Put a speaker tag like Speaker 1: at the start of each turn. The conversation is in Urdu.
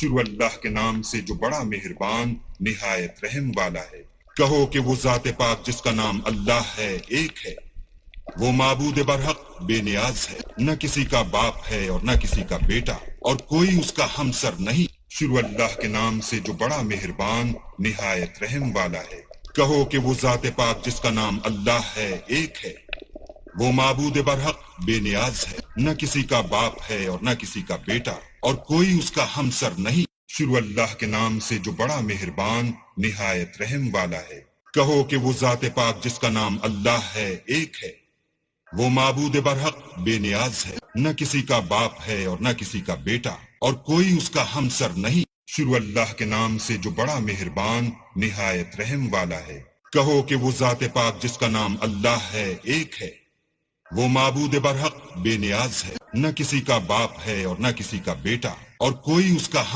Speaker 1: شروع اللہ کے نام سے جو بڑا مہربان نہایت رحم والا ہے۔ کہو کہ وہ ذات پاک جس کا نام اللہ ہے ایک ہے، وہ معبود برحق بے نیاز ہے، نہ کسی کا باپ ہے اور نہ کسی کا بیٹا، اور کوئی اس کا ہمسر نہیں۔ شروع اللہ کے نام سے جو بڑا مہربان نہایت رحم والا ہے۔ کہو کہ وہ ذات پاک جس کا نام اللہ ہے ایک ہے، وہ معبود برحق بے نیاز ہے، نہ کسی کا باپ ہے اور نہ کسی کا بیٹا، اور کوئی اس کا ہمسر نہیں۔ شروع اللہ کے نام سے جو بڑا مہربان نہایت رحم والا ہے۔ کہو کہ وہ ذات پاک جس کا نام اللہ ہے ایک ہے، وہ معبود برحق بے نیاز ہے، نہ کسی کا باپ ہے اور نہ کسی کا بیٹا، اور کوئی اس کا ہمسر نہیں۔ شروع اللہ کے نام سے جو بڑا مہربان نہایت رحم والا ہے۔ کہو کہ وہ ذات پاک جس کا نام اللہ ہے ایک ہے، وہ معبود برحق بے نیاز ہے، نہ کسی کا باپ ہے اور نہ کسی کا بیٹا، اور کوئی اس کا